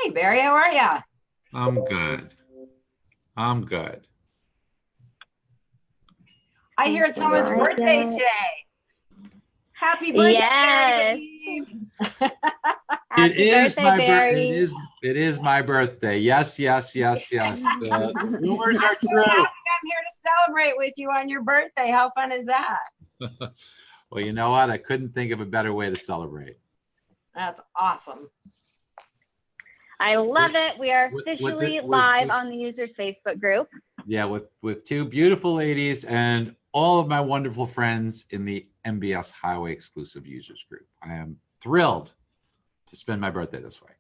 Hey, Barry, how are ya? I'm good. I'm good. I hear it's someone's birthday today. Happy birthday, Yes. Barry Habib. It Happy is birthday, my Barry. it is my birthday. Yes, yes, yes, yes. Rumors are I'm so happy true. I'm here to celebrate with you on your birthday. How fun is that? Well, you know what? I couldn't think of a better way to celebrate. That's awesome. I love it. We are officially live with on the users Facebook group. yeah, with two beautiful ladies and all of my wonderful friends in the MBS Highway exclusive users group. I am thrilled to spend my birthday this way.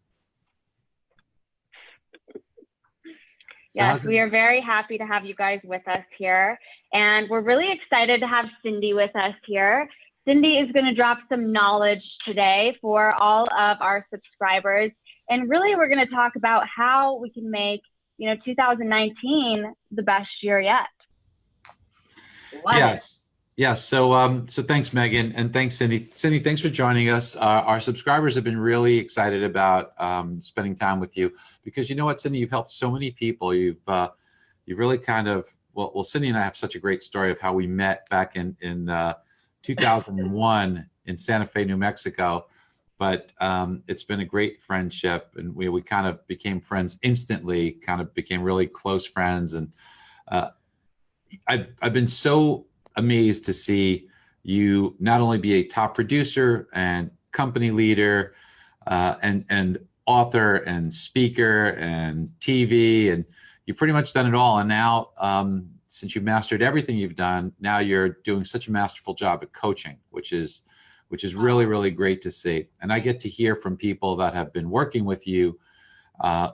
Yes, we are very happy to have you guys with us here. And we're really excited to have Cindy with us here. Cindy is going to drop some knowledge today for all of our subscribers. And really, we're going to talk about how we can make, 2019 the best year yet. Yes. Yes. So thanks, Megan, and thanks, Cindy. Cindy, thanks for joining us. Our subscribers have been really excited about spending time with you because you know what, Cindy, you've helped so many people. You've really kind of well, Cindy and I have such a great story of how we met back in 2001 in Santa Fe, New Mexico. But it's been a great friendship, and we kind of became friends instantly. Kind of became really close friends, and I've been so amazed to see you not only be a top producer and company leader and author and speaker and TV, and you've pretty much done it all. And now, since you've mastered everything you've done, now you're doing such a masterful job at coaching, which is really, really great to see. And I get to hear from people that have been working with you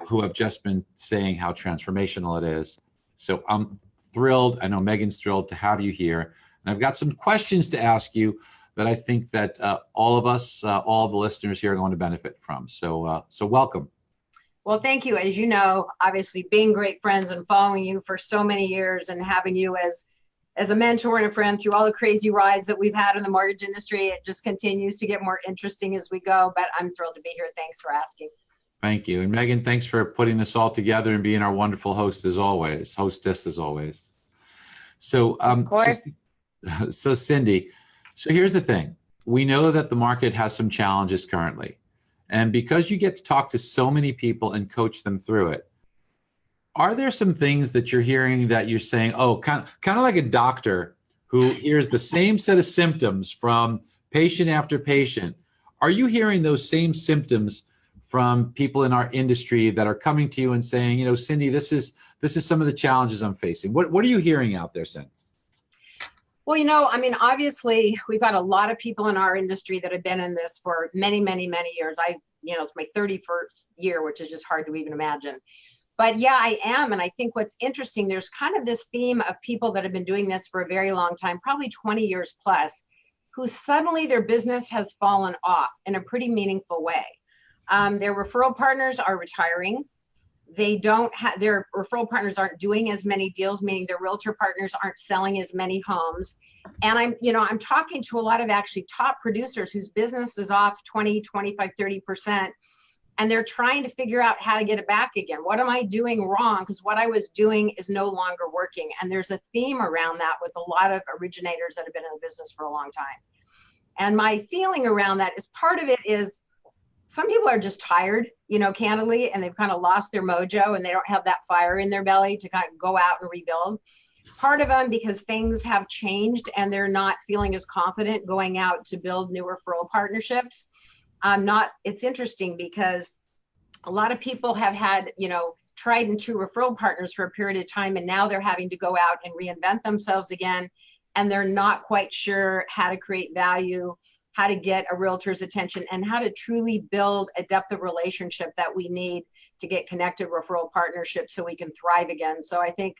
who have just been saying how transformational it is. So I'm thrilled. I know Megan's thrilled to have you here. And I've got some questions to ask you that I think that all of us, all of the listeners here are going to benefit from. So welcome. Well, thank you. As you know, obviously being great friends and following you for so many years and having you as a mentor and a friend through all the crazy rides that we've had in the mortgage industry, it just continues to get more interesting as we go. But I'm thrilled to be here. Thanks for asking. Thank you. And Megan, thanks for putting this all together and being our wonderful hostess as always. So, Of course. so Cindy, so here's the thing. We know that the market has some challenges currently. And because you get to talk to so many people and coach them through it, are there some things that you're hearing that you're saying, oh, kind of like a doctor who hears the same set of symptoms from patient after patient? Are you hearing those same symptoms from people in our industry that are coming to you and saying, Cindy, this is some of the challenges I'm facing? What are you hearing out there, Cindy? Well, obviously we've got a lot of people in our industry that have been in this for many, many, many years. It's my 31st year, which is just hard to even imagine. But yeah, I am. And I think what's interesting, there's kind of this theme of people that have been doing this for a very long time, probably 20 years plus, who suddenly their business has fallen off in a pretty meaningful way. Their referral partners are retiring. Their referral partners aren't doing as many deals, meaning their realtor partners aren't selling as many homes. And I'm talking to a lot of actually top producers whose business is off 20, 25, 30%. And they're trying to figure out how to get it back again. What am I doing wrong? Because what I was doing is no longer working. And there's a theme around that with a lot of originators that have been in the business for a long time. And my feeling around that is part of it is some people are just tired, candidly, and they've kind of lost their mojo and they don't have that fire in their belly to kind of go out and rebuild. Part of them because things have changed and they're not feeling as confident going out to build new referral partnerships. It's interesting because a lot of people have had, tried and true referral partners for a period of time, and now they're having to go out and reinvent themselves again. And they're not quite sure how to create value, how to get a realtor's attention, and how to truly build a depth of relationship that we need to get connected referral partnerships so we can thrive again. So I think,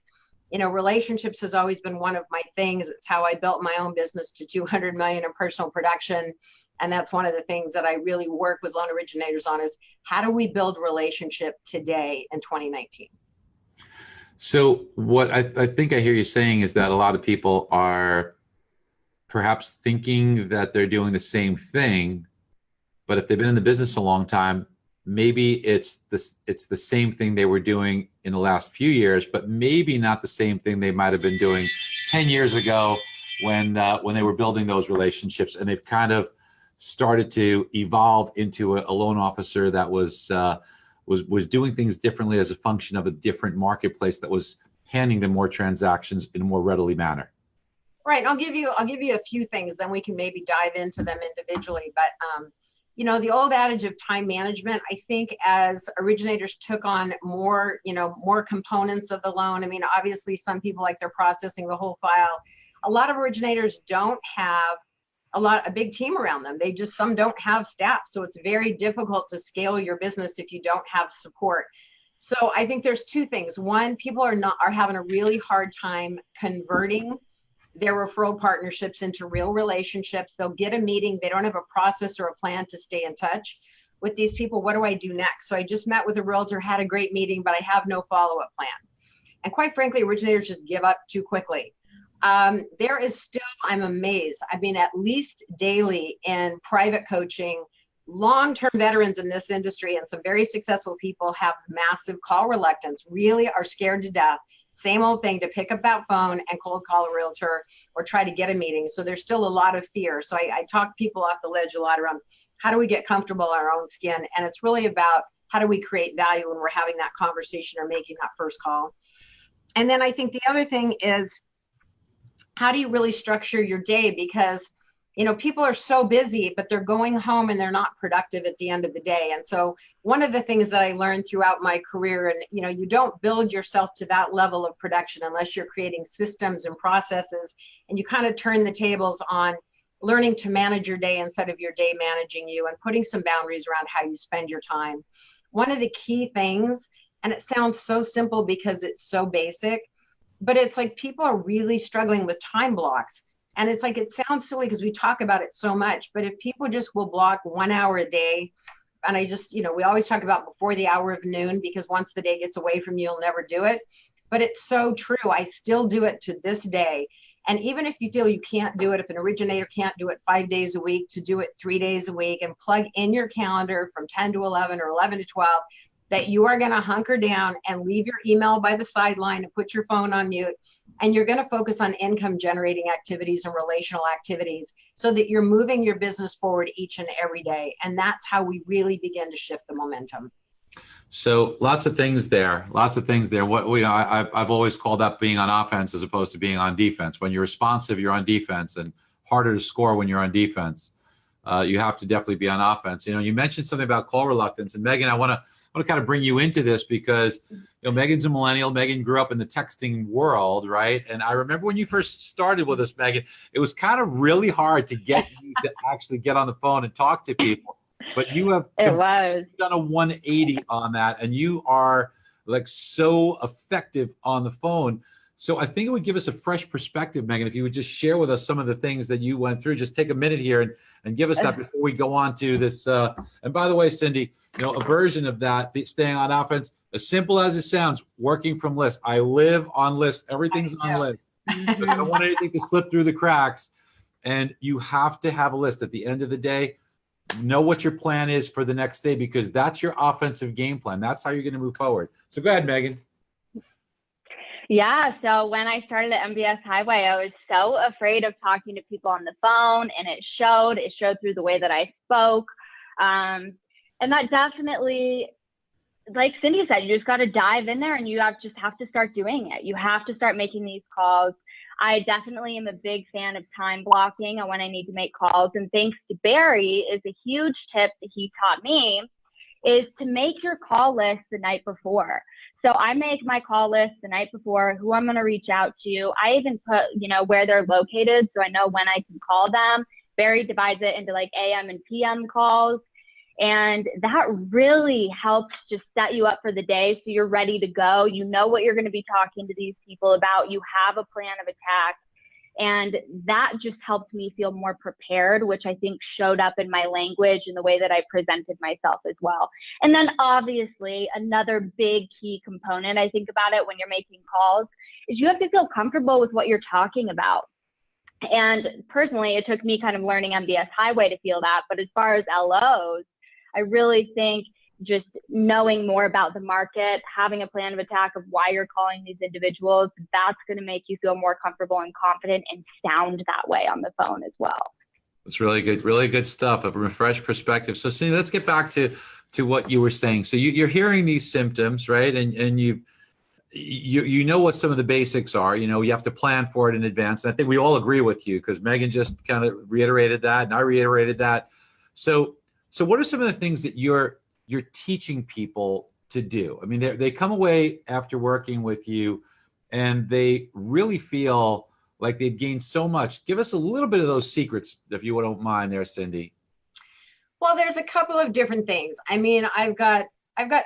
relationships has always been one of my things. It's how I built my own business to 200 million in personal production. And that's one of the things that I really work with loan originators on is how do we build relationship today in 2019? So what I think I hear you saying is that a lot of people are perhaps thinking that they're doing the same thing, but if they've been in the business a long time, maybe it's the same thing they were doing in the last few years, but maybe not the same thing they might have been doing 10 years ago when they were building those relationships, and they've kind of started to evolve into a loan officer that was doing things differently as a function of a different marketplace that was handing them more transactions in a more readily manner. Right. I'll give you a few things, then we can maybe dive into them individually. But you know, the old adage of time management, I think as originators took on more, you know, more components of the loan. I mean, obviously some people like they're processing the whole file. A lot of originators don't have a big team around them. Some don't have staff. So it's very difficult to scale your business if you don't have support. So I think there's two things. One, people are having a really hard time converting their referral partnerships into real relationships. They'll get a meeting. They don't have a process or a plan to stay in touch with these people. What do I do next? So I just met with a realtor, had a great meeting, but I have no follow-up plan. And quite frankly, originators just give up too quickly. There is still, I'm amazed. I mean, at least daily in private coaching, long-term veterans in this industry and some very successful people have massive call reluctance, really are scared to death. Same old thing, to pick up that phone and cold call a realtor or try to get a meeting. So there's still a lot of fear. So I talk people off the ledge a lot around how do we get comfortable in our own skin? And it's really about how do we create value when we're having that conversation or making that first call. And then I think the other thing is, how do you really structure your day? Because, you know, people are so busy, but they're going home and they're not productive at the end of the day. And so one of the things that I learned throughout my career, and, you know, you don't build yourself to that level of production unless you're creating systems and processes, and you kind of turn the tables on learning to manage your day instead of your day managing you, and putting some boundaries around how you spend your time. One of the key things, and it sounds so simple because it's so basic, but it's like people are really struggling with time blocks. And it's like, it sounds silly because we talk about it so much, but if people just will block 1 hour a day, and I just, you know, we always talk about before the hour of noon, because once the day gets away from you, you'll never do it. But it's so true. I still do it to this day. And even if you feel you can't do it, if an originator can't do it 5 days a week, to do it 3 days a week and plug in your calendar from 10 to 11 or 11 to 12, that you are going to hunker down and leave your email by the sideline and put your phone on mute. And you're going to focus on income generating activities and relational activities so that you're moving your business forward each and every day. And that's how we really begin to shift the momentum. So lots of things there. I've always called up being on offense as opposed to being on defense. When you're responsive, you're on defense, and harder to score when you're on defense. You have to definitely be on offense. You know, you mentioned something about call reluctance, and Megan, I want to kind of bring you into this because, you know, Megan's a millennial. Megan grew up in the texting world, right? And I remember when you first started with us, Megan, it was kind of really hard to get you to actually get on the phone and talk to people. But you have done a 180 on that, and you are like so effective on the phone. So I think it would give us a fresh perspective, Megan, if you would just share with us some of the things that you went through. Just take a minute here and give us that before we go on to this. And by the way, Cindy, you know, a version of that, staying on offense, as simple as it sounds, working from lists. I live on lists. Everything's on lists. I don't want anything to slip through the cracks. And you have to have a list at the end of the day. Know what your plan is for the next day, because that's your offensive game plan. That's how you're going to move forward. So go ahead, Megan. Yeah, so when I started at MBS Highway, I was so afraid of talking to people on the phone, and it showed through the way that I spoke. And that definitely, like Cindy said, you just got to dive in there, and you just have to start doing it. You have to start making these calls. I definitely am a big fan of time blocking on when I need to make calls. And thanks to Barry, is a huge tip that he taught me, is to make your call list the night before. So I make my call list the night before, who I'm going to reach out to. I even put, you know, where they're located so I know when I can call them. Barry divides it into like AM and PM calls. And that really helps just set you up for the day so you're ready to go. You know what you're going to be talking to these people about. You have a plan of attack. And that just helped me feel more prepared, which I think showed up in my language and the way that I presented myself as well. And then obviously another big key component, I think about it when you're making calls, is you have to feel comfortable with what you're talking about. And personally, it took me kind of learning MBS Highway to feel that. But as far as LOs, I really think just knowing more about the market, having a plan of attack of why you're calling these individuals, that's going to make you feel more comfortable and confident and sound that way on the phone as well. It's really good stuff from a fresh perspective. So Cindy, let's get back to what you were saying. So you're hearing these symptoms, right? And you know what some of the basics are. You know, you have to plan for it in advance. And I think we all agree with you, because Megan just kind of reiterated that, and I reiterated that. So what are some of the things that you're teaching people to do? I mean, they come away after working with you and they really feel like they've gained so much. Give us a little bit of those secrets, if you don't mind there, Cindy. Well, there's a couple of different things. I mean, I've got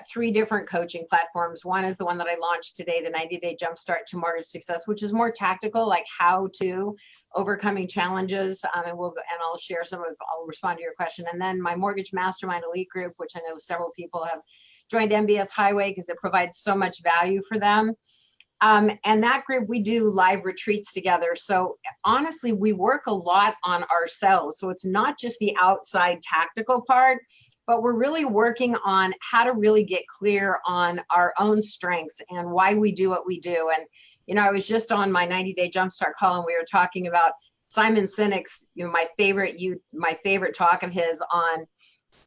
3 different coaching platforms. One is the one that I launched today, the 90-day Jumpstart to Mortgage Success, which is more tactical, like how to overcoming challenges. And I'll share I'll respond to your question. And then my Mortgage Mastermind Elite Group, which I know several people have joined MBS Highway because it provides so much value for them. And that group, we do live retreats together. So honestly, we work a lot on ourselves. So it's not just the outside tactical part, but we're really working on how to really get clear on our own strengths and why we do what we do. And, you know, I was just on my 90-day Jumpstart call, and we were talking about Simon Sinek's, you know, my favorite talk of his on,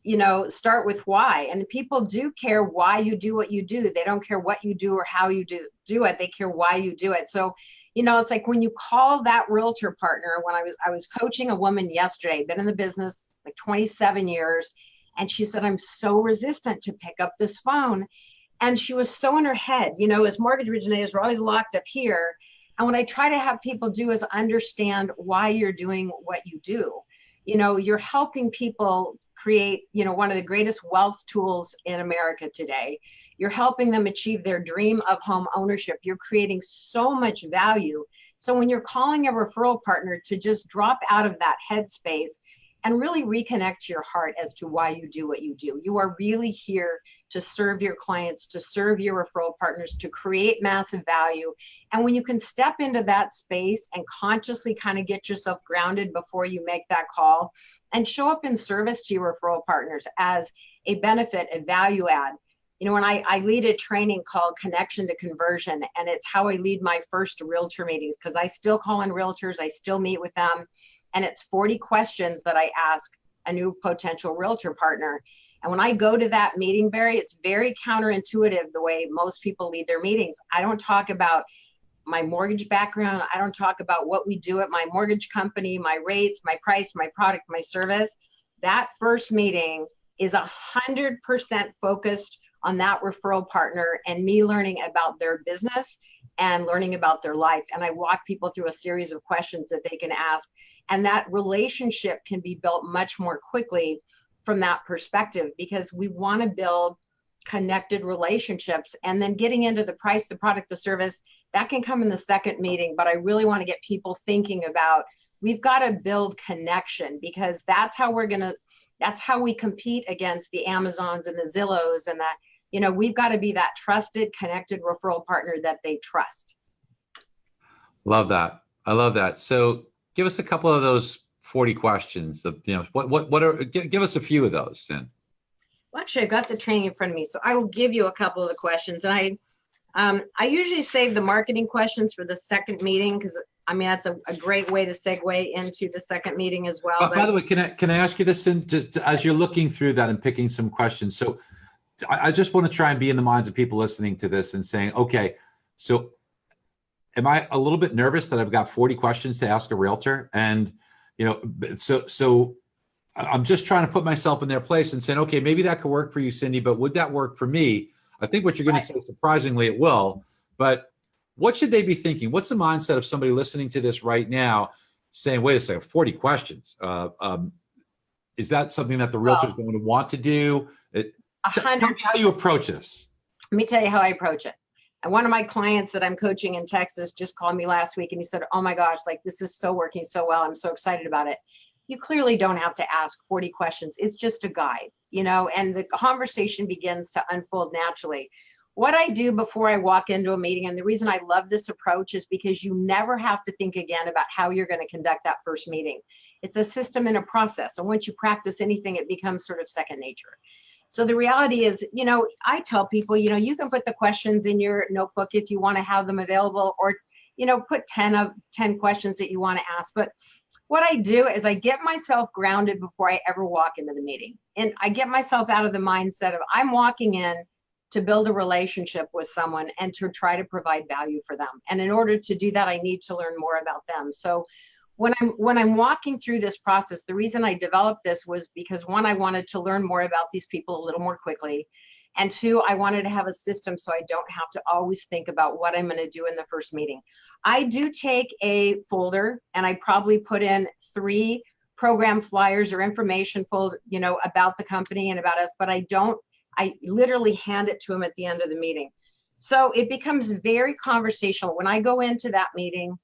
you know, start with why. And people do care why you do what you do. They don't care what you do or how you do it. They care why you do it. So, you know, it's like when you call that realtor partner, when I was coaching a woman yesterday, been in the business like 27 years, and she said, I'm so resistant to pick up this phone. And she was so in her head, you know, as mortgage originators, we're always locked up here. And what I try to have people do is understand why you're doing what you do. You know, you're helping people create, you know, one of the greatest wealth tools in America today. You're helping them achieve their dream of home ownership. You're creating so much value. So when you're calling a referral partner to just drop out of that headspace and really reconnect to your heart as to why you do what you do. You are really here to serve your clients, to serve your referral partners, to create massive value. And when you can step into that space and consciously kind of get yourself grounded before you make that call and show up in service to your referral partners as a benefit, a value add. You know, when I lead a training called Connection to Conversion, and it's how I lead my first realtor meetings, because I still call in realtors, I still meet with them. And it's 40 questions that I ask a new potential realtor partner. And when I go to that meeting, Barry, it's very counterintuitive the way most people lead their meetings. I don't talk about my mortgage background. I don't talk about what we do at my mortgage company, my rates, my price, my product, my service. That first meeting is 100% focused on that referral partner and me learning about their business and learning about their life. And I walk people through a series of questions that they can ask. And that relationship can be built much more quickly from that perspective, because we want to build connected relationships. And then getting into the price, the product, the service, that can come in the second meeting. But I really want to get people thinking about, we've got to build connection, because that's how we compete against the Amazons and the Zillows, and that, you know, we've got to be that trusted, connected referral partner that they trust. Love that. I love that. So give us a couple of those 40 questions. You know, what are, give us a few of those then. Well, actually, I've got the training in front of me, so I will give you a couple of the questions. And I usually save the marketing questions for the second meeting, because I mean, that's a great way to segue into the second meeting as well. By the way, can I ask you this, as you're looking through that and picking some questions? So I just want to try and be in the minds of people listening to this and saying, okay, so am I a little bit nervous that I've got 40 questions to ask a realtor? And, you know, so I'm just trying to put myself in their place and saying, okay, maybe that could work for you, Cindy, but would that work for me? I think what you're going to say, surprisingly, it will. But what should they be thinking? What's the mindset of somebody listening to this right now saying, wait a second, 40 questions? Is that something that the realtor is going to want to do? Tell me how you approach this. Let me tell you how I approach it. And one of my clients that I'm coaching in Texas just called me last week, and he said, oh my gosh, like this is so working so well. I'm so excited about it. You clearly don't have to ask 40 questions. It's just a guide, you know, and the conversation begins to unfold naturally. What I do before I walk into a meeting, and the reason I love this approach, is because you never have to think again about how you're going to conduct that first meeting. It's a system and a process. And once you practice anything, it becomes sort of second nature. So the reality is, I tell people, you can put the questions in your notebook if you want to have them available, or, put 10 questions that you want to ask. But what I do is I get myself grounded before I ever walk into the meeting. And I get myself out of the mindset of I'm walking in to build a relationship with someone and to try to provide value for them. And in order to do that, I need to learn more about them. So when I'm walking through this process, the reason I developed this was because, one, I wanted to learn more about these people a little more quickly. And two, I wanted to have a system so I don't have to always think about what I'm going to do in the first meeting. I do take a folder and I probably put in 3 program flyers or information folder, about the company and about us, but I literally hand it to them at the end of the meeting. So it becomes very conversational. When I go into that meeting,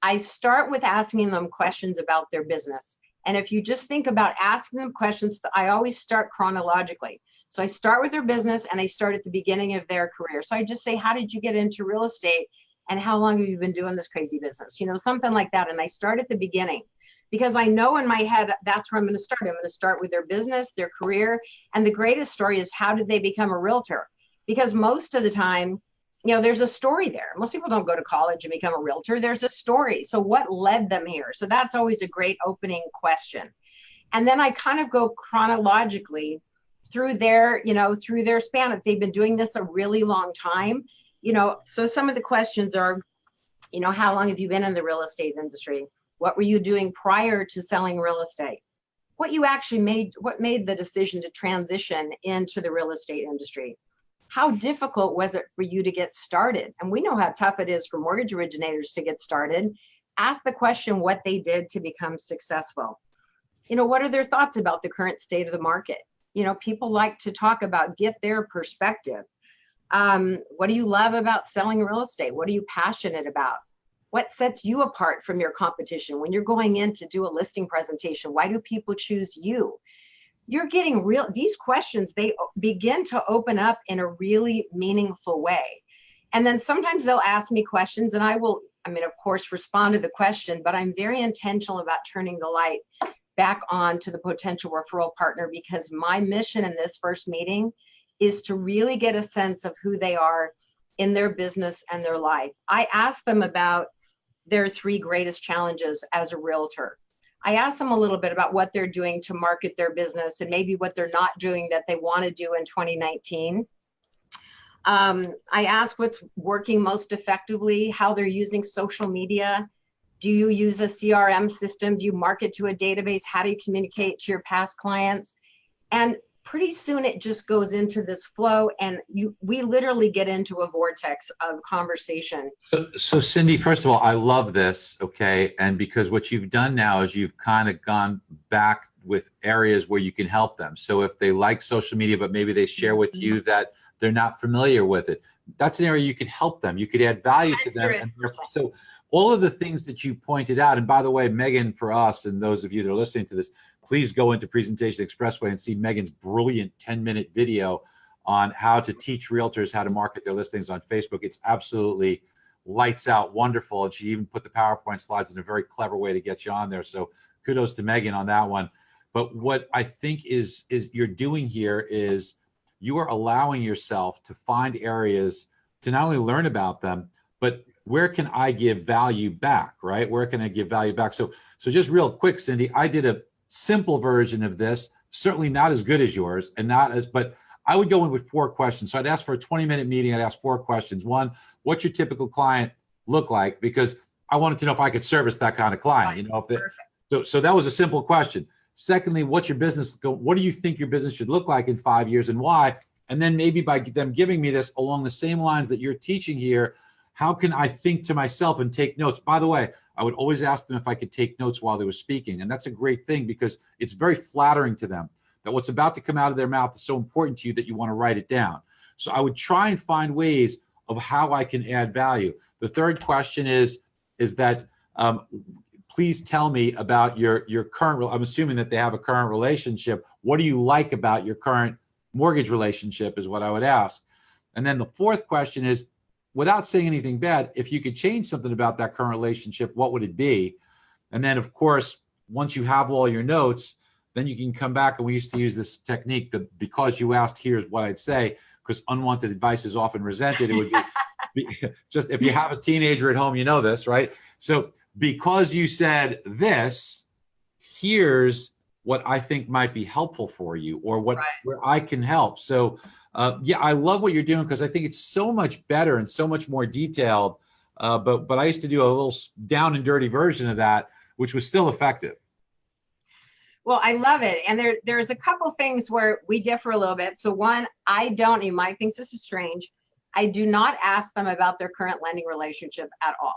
I start with asking them questions about their business. And if you just think about asking them questions, I always start chronologically. So I start with their business and I start at the beginning of their career. So I just say, how did you get into real estate? And how long have you been doing this crazy business? Something like that. And I start at the beginning because I know in my head, that's where I'm going to start. I'm going to start with their business, their career. And the greatest story is, how did they become a realtor? Because most of the time, there's a story there. Most people don't go to college and become a realtor. There's a story. So what led them here? So that's always a great opening question. And then I kind of go chronologically through their span. If they've been doing this a really long time, so some of the questions are, how long have you been in the real estate industry? What were you doing prior to selling real estate? What made the decision to transition into the real estate industry? How difficult was it for you to get started? And we know how tough it is for mortgage originators to get started. Ask the question what they did to become successful. What are their thoughts about the current state of the market? People like to talk about, get their perspective. What do you love about selling real estate? What are you passionate about? What sets you apart from your competition? When you're going in to do a listing presentation, why do people choose you? You're getting these questions, they begin to open up in a really meaningful way. And then sometimes they'll ask me questions and I will, of course, respond to the question, but I'm very intentional about turning the light back on to the potential referral partner, because my mission in this first meeting is to really get a sense of who they are in their business and their life. I ask them about their 3 greatest challenges as a realtor. I ask them a little bit about what they're doing to market their business and maybe what they're not doing that they want to do in 2019. I ask what's working most effectively, how they're using social media. Do you use a CRM system? Do you market to a database? How do you communicate to your past clients? And pretty soon it just goes into this flow, and we literally get into a vortex of conversation. So Cindy, first of all, I love this, okay? And because what you've done now is you've kind of gone back with areas where you can help them. So if they like social media, but maybe they share with you that they're not familiar with it, that's an area you could help them. You could add value to them. And so all of the things that you pointed out, and by the way, Megan, for us and those of you that are listening to this, please go into Presentation Expressway and see Megan's brilliant 10-minute video on how to teach realtors how to market their listings on Facebook. It's absolutely lights out, wonderful. And she even put the PowerPoint slides in a very clever way to get you on there. So kudos to Megan on that one. But what I think is you're doing here is you are allowing yourself to find areas to not only learn about them, but where can I give value back, right? Where can I give value back? So just real quick, Cindy, I did a simple version of this, certainly not as good as yours, and but I would go in with 4 questions. So I'd ask for a 20-minute meeting. I'd ask 4 questions. 1, what's your typical client look like? Because I wanted to know if I could service that kind of client. So that was a simple question. Secondly, what's your business? What do you think your business should look like in 5 years and why? And then maybe by them giving me this along the same lines that you're teaching here, how can I think to myself and take notes? By the way, I would always ask them if I could take notes while they were speaking. And that's a great thing because it's very flattering to them that what's about to come out of their mouth is so important to you that you want to write it down. So I would try and find ways of how I can add value. The third question is that please tell me about your current, I'm assuming that they have a current relationship. What do you like about your current mortgage relationship is what I would ask. And then the fourth question is, without saying anything bad, if you could change something about that current relationship, what would it be? And then, of course, once you have all your notes, then you can come back, and we used to use this technique that because you asked, here's what I'd say, because unwanted advice is often resented. It would be just, if you have a teenager at home, you know this, right? So because you said this, here's what I think might be helpful for you, or what where I can help. So yeah, I love what you're doing, because I think it's so much better and so much more detailed. But I used to do a little down and dirty version of that, which was still effective. Well, I love it. And there's a couple things where we differ a little bit. So one, you might think this is strange, I do not ask them about their current lending relationship at all.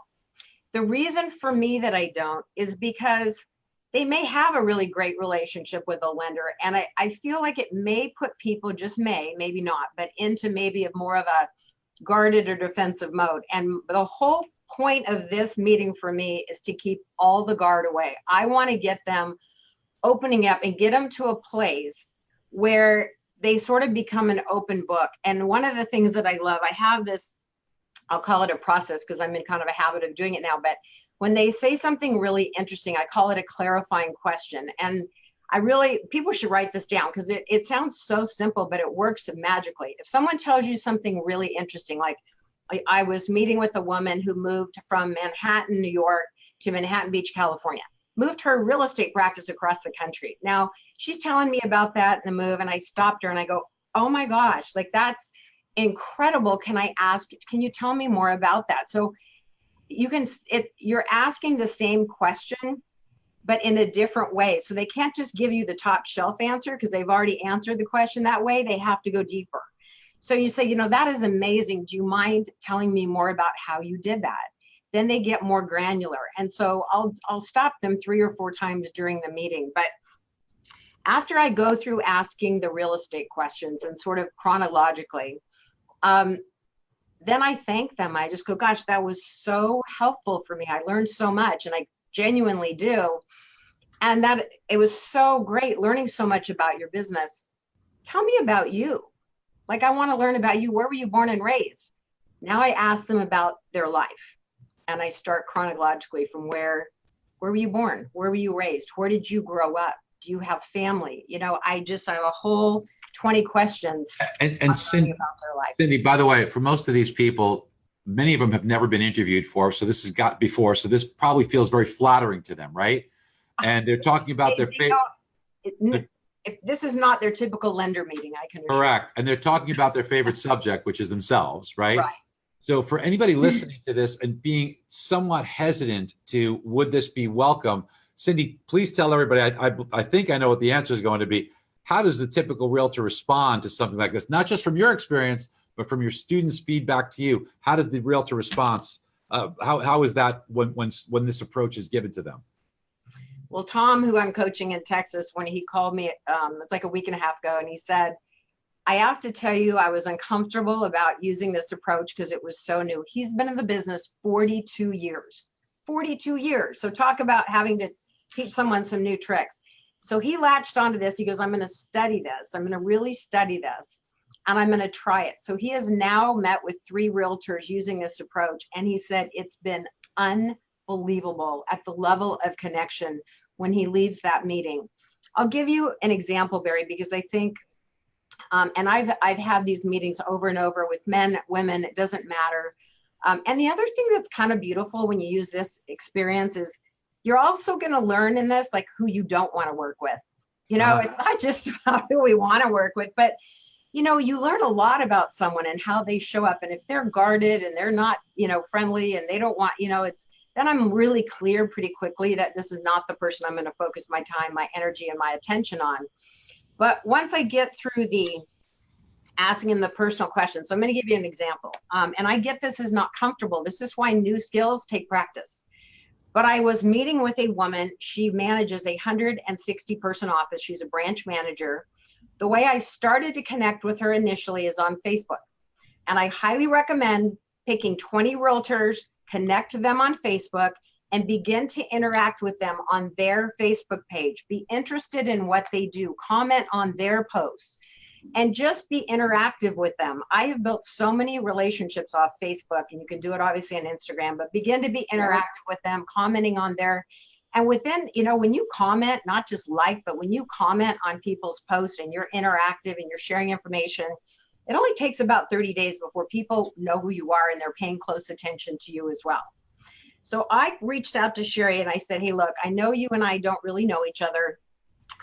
The reason for me that I don't is because they may have a really great relationship with a lender. And I feel like it may put people, just maybe not, but into maybe a more of a guarded or defensive mode. And the whole point of this meeting for me is to keep all the guard away. I want to get them opening up and get them to a place where they sort of become an open book. And one of the things that I love, I have this, I'll call it a process because I'm in kind of a habit of doing it now, but when they say something really interesting, I call it a clarifying question. And people should write this down, because it sounds so simple, but it works magically. If someone tells you something really interesting, like I was meeting with a woman who moved from Manhattan, New York to Manhattan Beach, California, moved her real estate practice across the country. Now she's telling me about that and the move, and I stopped her and I go, oh my gosh, like that's incredible. Can you tell me more about that? So you're asking the same question, but in a different way. So they can't just give you the top shelf answer because they've already answered the question that way. They have to go deeper. So you say, that is amazing. Do you mind telling me more about how you did that? Then they get more granular. And so I'll stop them 3 or 4 times during the meeting. But after I go through asking the real estate questions and sort of chronologically, then I thank them. I just go, gosh, that was so helpful for me. I learned so much, and I genuinely do. And that it was so great learning so much about your business. Tell me about you. Like, I want to learn about you. Where were you born and raised? Now I ask them about their life, and I start chronologically from where were you born? Where were you raised? Where did you grow up? Do you have family? I have a whole 20 questions and Cindy, about their life. Cindy, by the way, for most of these people, many of them have never been interviewed for, so this probably feels very flattering to them, right? And they're talking about their favorite. If this is not their typical lender meeting, I can assure. Correct. And they're talking about their favorite subject, which is themselves, right? Right. So for anybody listening to this and being somewhat hesitant to, would this be welcome? Cindy, please tell everybody, I think I know what the answer is going to be. How does the typical realtor respond to something like this? Not just from your experience, but from your students' feedback to you. How does the realtor response, how is that when this approach is given to them? Well, Tom, who I'm coaching in Texas, when he called me, it's like a week and a half ago, and he said, I have to tell you, I was uncomfortable about using this approach because it was so new. He's been in the business 42 years, 42 years. So talk about having to teach someone some new tricks. So he latched onto this. He goes, I'm going to study this. I'm going to really study this, and I'm going to try it. So he has now met with 3 realtors using this approach. And he said, it's been unbelievable at the level of connection when he leaves that meeting. I'll give you an example, Barry, because I think, and I've had these meetings over and over with men, women, it doesn't matter. And the other thing that's kind of beautiful when you use this experience is you're also going to learn in this, like, who you don't want to work with. It's not just about who we want to work with, but you learn a lot about someone and how they show up. And if they're guarded and they're not, friendly, and they don't want, then I'm really clear pretty quickly that this is not the person I'm going to focus my time, my energy, and my attention on. But once I get through the asking them the personal questions, so I'm going to give you an example. And I get this is not comfortable. This is why new skills take practice. But I was meeting with a woman. She manages a 160-person office. She's a branch manager. The way I started to connect with her initially is on Facebook. And I highly recommend picking 20 realtors, connect to them on Facebook, and begin to interact with them on their Facebook page. Be interested in what they do. Comment on their posts. And just be interactive with them. I have built so many relationships off Facebook, and you can do it obviously on Instagram, but begin to be interactive with them, commenting on their And within, you know, when you comment, not just like, but when you comment on people's posts and you're interactive and you're sharing information, it only takes about 30 days before people know who you are and they're paying close attention to you as well. So I reached out to Sherry and I said, hey, look, I know you and I don't really know each other.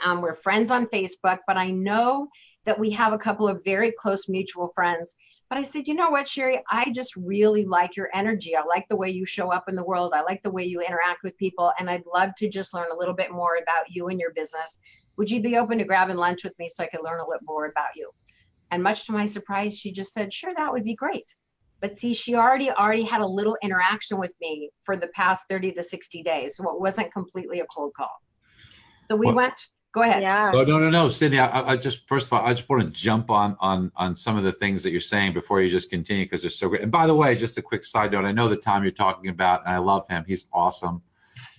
We're friends on Facebook, but I know that we have a couple of very close mutual friends. But I said, you know what, Sherry, I just really like your energy. I like the way you show up in the world. I like the way you interact with people. And I'd love to just learn a little bit more about you and your business. Would you be open to grabbing lunch with me so I could learn a little more about you? And much to my surprise, she just said, sure, that would be great. But see, she already had a little interaction with me for the past 30 to 60 days. So it wasn't completely a cold call. So we went. Go ahead. Yeah. So no, Cindy. I just first of all, I just want to jump on some of the things that you're saying before you just continue because they're so great. And by the way, just a quick side note. I know the Tom you're talking about, and I love him. He's awesome.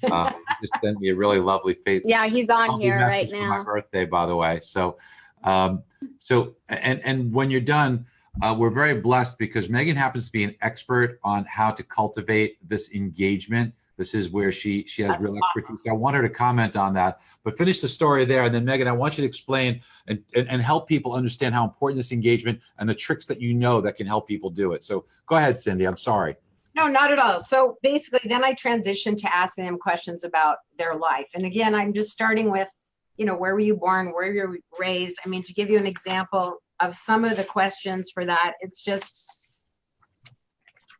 He just sent me a really lovely face. Yeah, he's on here right now. For my birthday, by the way. So, and when you're done, we're very blessed because Megan happens to be an expert on how to cultivate this engagement. This is where she has real expertise. I want her to comment on that, but finish the story there. And then Megan, I want you to explain and help people understand how important this engagement and the tricks that you know that can help people do it. So go ahead, Cindy, I'm sorry. No, not at all. So basically then I transitioned to asking them questions about their life. And again, I'm just starting with, you know, where were you born? Where were you raised? I mean, to give you an example of some of the questions for that, it's just,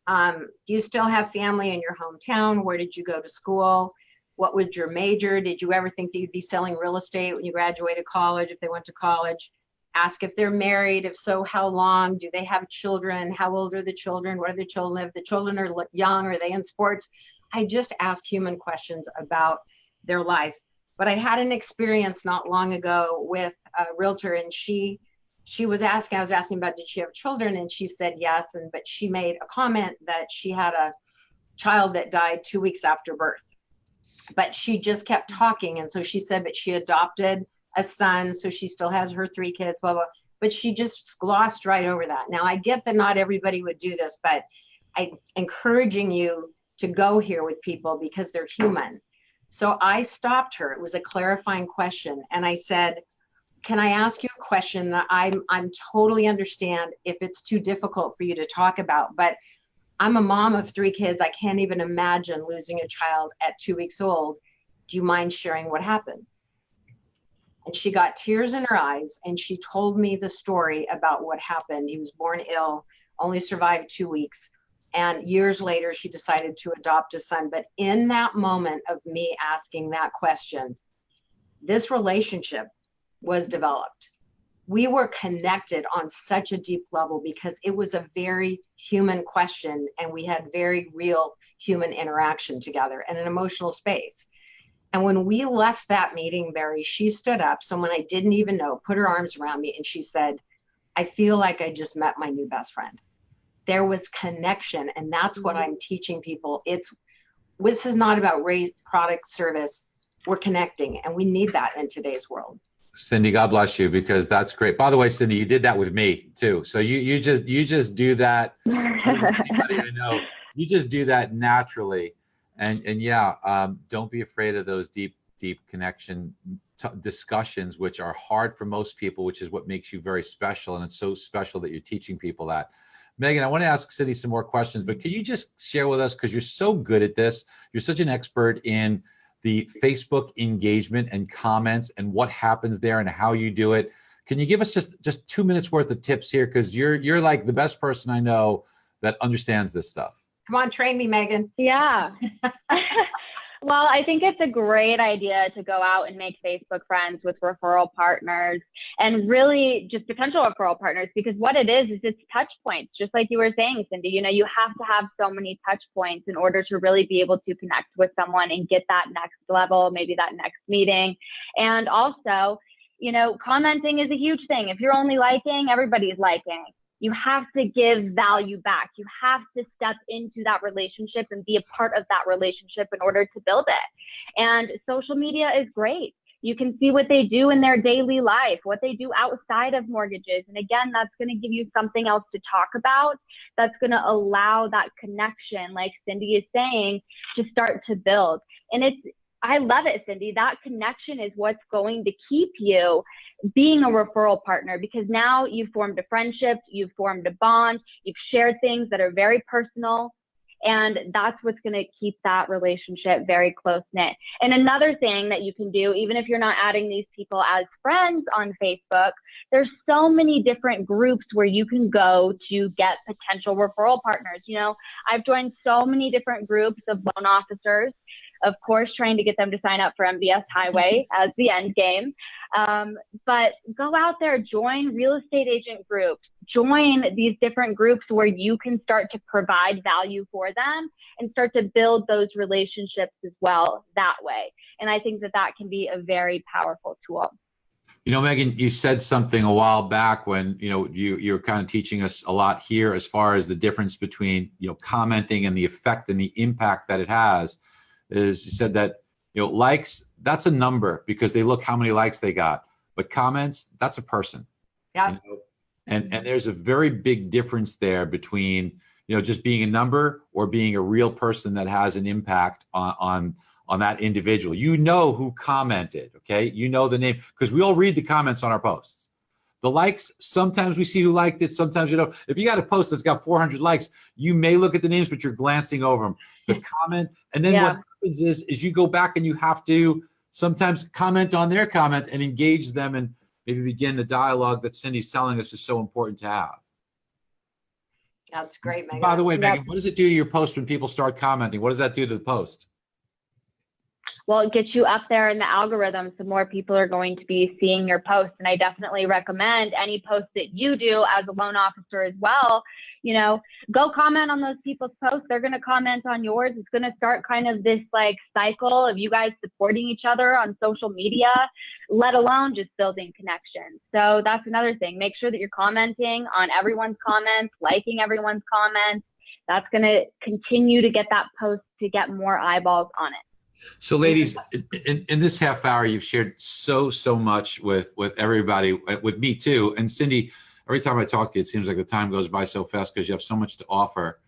do you still have family in your hometown? Where did you go to school? What was your major? Did you ever think that you'd be selling real estate when you graduated college, if they went to college? Ask if they're married. If so, how long? Do they have children? How old are the children? What are the children? If the children are young, are they in sports? I just ask human questions about their life. But I had an experience not long ago with a realtor, and she was asking, I was asking about, did she have children? And she said yes. But she made a comment that she had a child that died 2 weeks after birth. But she just kept talking. And so she said, but she adopted a son. So she still has her 3 kids, blah, blah. But she just glossed right over that. Now, I get that not everybody would do this, but I'm encouraging you to go here with people because they're human. So I stopped her. It was a clarifying question. And I said, can I ask you a question that I'm totally understand if it's too difficult for you to talk about, but I'm a mom of 3 kids. I can't even imagine losing a child at 2 weeks old. Do you mind sharing what happened? And she got tears in her eyes and she told me the story about what happened. He was born ill, only survived 2 weeks. And years later, she decided to adopt a son. But in that moment of me asking that question, this relationship was developed. We were connected on such a deep level because it was a very human question and we had very real human interaction together in an emotional space. And when we left that meeting, Barry, she stood up, someone I didn't even know, put her arms around me and she said, I feel like I just met my new best friend. There was connection, and that's what I'm teaching people. This is not about raise, product, service. We're connecting, and we need that in today's world. Cindy, God bless you, because that's great. By the way, Cindy, you did that with me too. So you just do that. Anybody I know, you just do that naturally, and yeah, don't be afraid of those deep connection discussions, which are hard for most people, which is what makes you very special, and it's so special that you're teaching people that. Megan, I want to ask Cindy some more questions, but can you just share with us, because you're so good at this, you're such an expert in the Facebook engagement and comments and what happens there and how you do it. Can you give us just 2 minutes worth of tips here? Because you're like the best person I know that understands this stuff. Come on, train me, Megan. Yeah. Well, I think it's a great idea to go out and make Facebook friends with referral partners and really just potential referral partners, because what it is it's touch points. Just like you were saying, Cindy, you know, you have to have so many touch points in order to really be able to connect with someone and get that next level, maybe that next meeting. And also, you know, commenting is a huge thing. If you're only liking, everybody's liking. You have to give value back. You have to step into that relationship and be a part of that relationship in order to build it. And social media is great. You can see what they do in their daily life, what they do outside of mortgages. And again, that's going to give you something else to talk about. That's going to allow that connection, like Cindy is saying, to start to build. And I love it, Cindy. That connection is what's going to keep you being a referral partner, because now you've formed a friendship, you've formed a bond, you've shared things that are very personal. And that's what's going to keep that relationship very close knit. And another thing that you can do, even if you're not adding these people as friends on Facebook, there's so many different groups where you can go to get potential referral partners. You know, I've joined so many different groups of loan officers, of course, trying to get them to sign up for MBS Highway as the end game. But go out there, join real estate agent groups, join these different groups where you can start to provide value for them and start to build those relationships as well that way. And I think that that can be a very powerful tool. You know, Megan, you said something a while back when, you know, you're kind of teaching us a lot here as far as the difference between, you know, commenting and the effect and the impact that it has. Is you said that, you know, likes, that's a number because they look how many likes they got, but comments, that's a person. Yeah. You know? And there's a very big difference there between, you know, just being a number or being a real person that has an impact on that individual. You know who commented, okay? You know the name, because we all read the comments on our posts. The likes, sometimes we see who liked it, sometimes you don't. If you got a post that's got 400 likes, you may look at the names, but you're glancing over them. The comment, and then what happens is you go back and you have to sometimes comment on their comment and engage them and maybe begin the dialogue that Cindy's telling us is so important to have. That's great, Megan. By the way, Megan, what does it do to your post when people start commenting? What does that do to the post? Well, it gets you up there in the algorithm, so more people are going to be seeing your posts. And I definitely recommend any posts that you do as a loan officer as well, you know, go comment on those people's posts. They're going to comment on yours. It's going to start kind of this like cycle of you guys supporting each other on social media, let alone just building connections. So that's another thing. Make sure that you're commenting on everyone's comments, liking everyone's comments. That's going to continue to get that post to get more eyeballs on it. So ladies, in this half hour, you've shared so much with everybody, with me too. And Cindy, every time I talk to you, it seems like the time goes by so fast because you have so much to offer.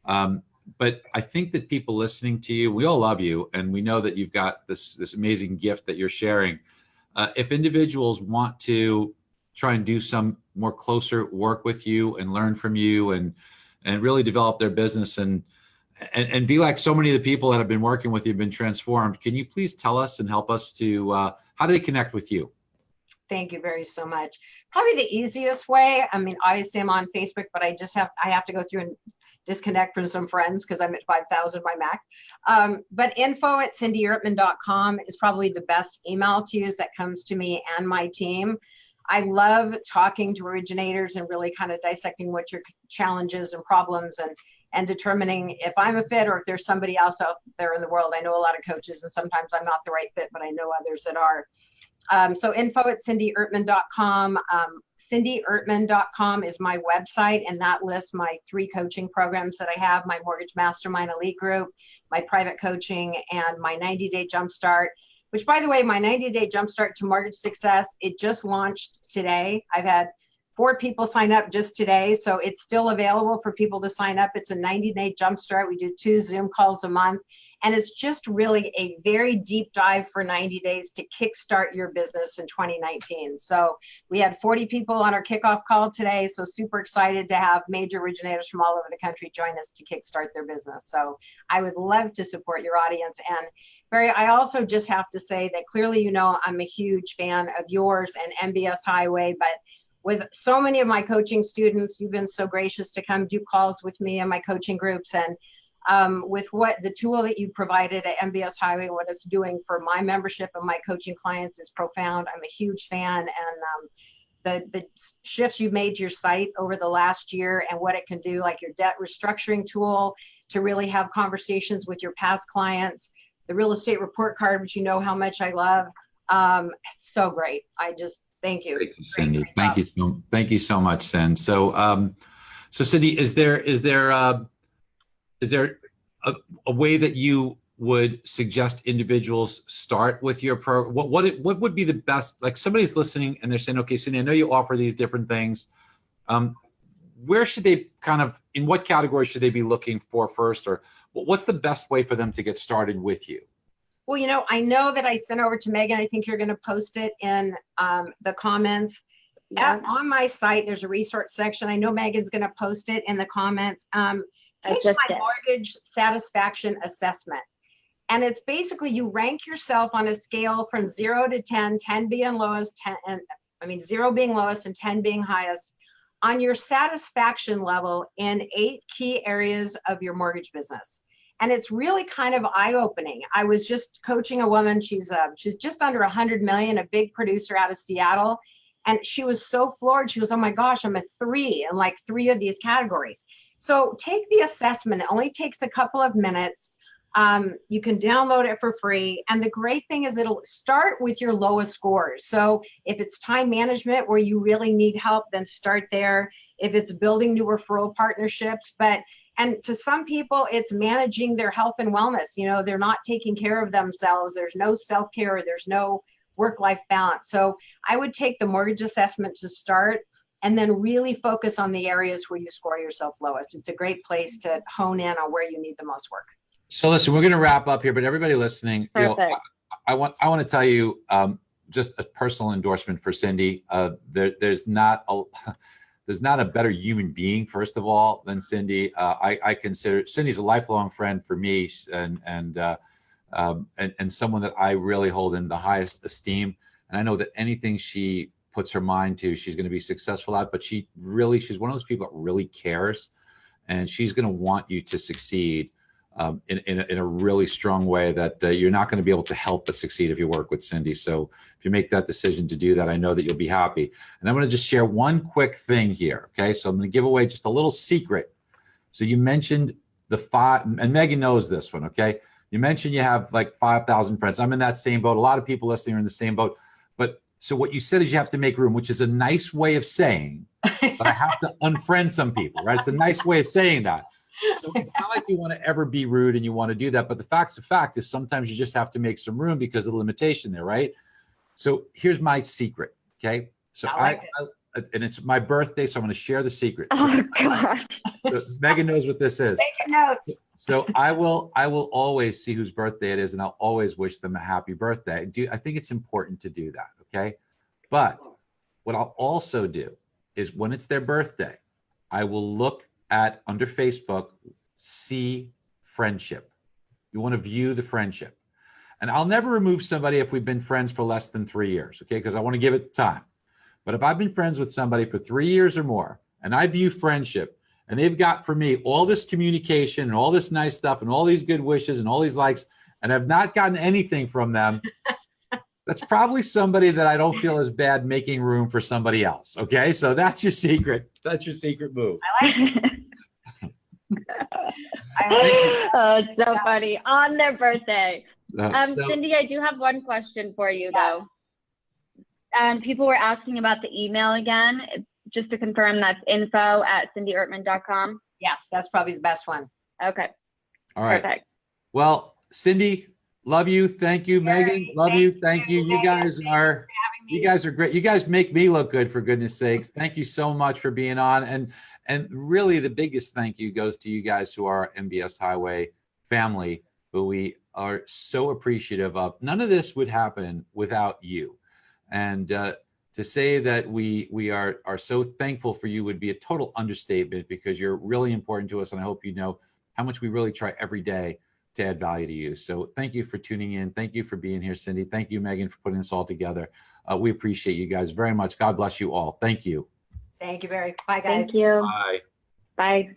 But I think that people listening to you, we all love you. And we know that you've got this amazing gift that you're sharing. If individuals want to try and do some more closer work with you and learn from you and really develop their business and be like so many of the people that have been working with you have been transformed. Can you please tell us and help us to, how do they connect with you? Thank you so much. Probably the easiest way, I mean, obviously I'm on Facebook, but I have to go through and disconnect from some friends because I'm at 5,000 by max. But info@cindyrtman.com is probably the best email to use that comes to me and my team. I love talking to originators and really kind of dissecting what your challenges and problems and determining if I'm a fit or if there's somebody else out there in the world. I know a lot of coaches and sometimes I'm not the right fit, but I know others that are. So info@cindyrtman.com. CindyErtman.com is my website, and that lists my 3 coaching programs that I have, my Mortgage Mastermind Elite Group, my private coaching, and my 90-day Jumpstart, which, by the way, my 90-day Jumpstart to Mortgage Success, it just launched today. I've had 4 people sign up just today, so it's still available for people to sign up. It's a 90-day Jumpstart. We do 2 Zoom calls a month, and it's just really a very deep dive for 90 days to kickstart your business in 2019. So we had 40 people on our kickoff call today, so super excited to have major originators from all over the country join us to kickstart their business. So I would love to support your audience. And Barry, I also just have to say that clearly, you know, I'm a huge fan of yours and MBS Highway, but with so many of my coaching students, you've been so gracious to come do calls with me and my coaching groups. And with what the tool that you provided at MBS Highway, what it's doing for my membership and my coaching clients is profound. I'm a huge fan. And the shifts you've made to your site over the last year and what it can do, like your debt restructuring tool to really have conversations with your past clients, the real estate report card, which you know how much I love. So great. Thank you. Thank you, Cindy. Thank you so much, Cindy. So, so Cindy, is there a way that you would suggest individuals start with your program? What would be the best? Like somebody's listening and they're saying, okay, Cindy, I know you offer these different things. Where should they in what category should they be looking for first, or what's the best way for them to get started with you? Well, you know, I know that I sent over to Megan. I think you're going to post it in the comments. Yeah. On my site, there's a resource section. I know Megan's going to post it in the comments. Take my mortgage satisfaction assessment. And it's basically you rank yourself on a scale from 0 to 10, 10 being lowest, 0 being lowest and 10 being highest, on your satisfaction level in 8 key areas of your mortgage business. And it's really kind of eye-opening. I was just coaching a woman. She's just under 100 million, a big producer out of Seattle. And she was so floored. She goes, oh my gosh, I'm a 3 in like 3 of these categories. So take the assessment. It only takes a couple of minutes. You can download it for free. And the great thing is it'll start with your lowest scores. So if it's time management where you really need help, then start there. If it's building new referral partnerships, and to some people, it's managing their health and wellness. You know, they're not taking care of themselves. There's no self-care. There's no work-life balance. So I would take the mortgage assessment to start and then really focus on the areas where you score yourself lowest. It's a great place to hone in on where you need the most work. So listen, we're going to wrap up here, but everybody listening, you know, I want to tell you just a personal endorsement for Cindy. There's not a better human being, first of all, than Cindy. I consider Cindy's a lifelong friend for me, and someone that I really hold in the highest esteem. And I know that anything she puts her mind to, she's going to be successful at. But she's one of those people that really cares, and she's going to want you to succeed in a really strong way that you're not going to be able to help but succeed if you work with Cindy. So if you make that decision to do that, I know that you'll be happy. And I'm going to just share one quick thing here. Okay. So I'm going to give away just a little secret. So you mentioned the 5, and Megan knows this one. Okay. You mentioned you have like 5,000 friends. I'm in that same boat. A lot of people listening are in the same boat. But so what you said is you have to make room, which is a nice way of saying, but I have to unfriend some people, right? It's a nice way of saying that. So it's not like you want to ever be rude and you want to do that. But the fact's a fact is sometimes you just have to make some room because of the limitation there, right? So here's my secret, okay? So and it's my birthday, so I'm going to share the secret. Oh, gosh. So Megan knows what this is. Take your notes. So I will always see whose birthday it is, and I'll always wish them a happy birthday. I think it's important to do that, okay? But what I'll also do is when it's their birthday, I will look at under Facebook, see friendship. You want to view the friendship. And I'll never remove somebody if we've been friends for less than 3 years, okay? Because I want to give it time. But if I've been friends with somebody for 3 years or more, and I view friendship, and they've got for me all this communication and all this nice stuff and all these good wishes and all these likes, and I've not gotten anything from them, that's probably somebody that I don't feel is bad making room for somebody else, okay? So that's your secret. That's your secret move. I like it. Oh, it's so funny. On their birthday. Cindy, I do have one question for you, though. People were asking about the email again. Just to confirm, that's info@cindyrtman.com. Yes, that's probably the best one. Okay. All right. Perfect. Well, Cindy, love you. Thank you, Megan. Love you. Thank you. You guys are great. You guys make me look good, for goodness sakes. Thank you so much for being on. And really the biggest thank you goes to you guys who are MBS Highway family, who we are so appreciative of. None of this would happen without you. And to say that we are so thankful for you would be a total understatement, because you're really important to us. And I hope you know how much we really try every day to add value to you. So thank you for tuning in. Thank you for being here, Cindy. Thank you, Megan, for putting this all together. We appreciate you guys very much. God bless you all. Thank you. Thank you, Barry. Bye, guys. Thank you. Bye. Bye.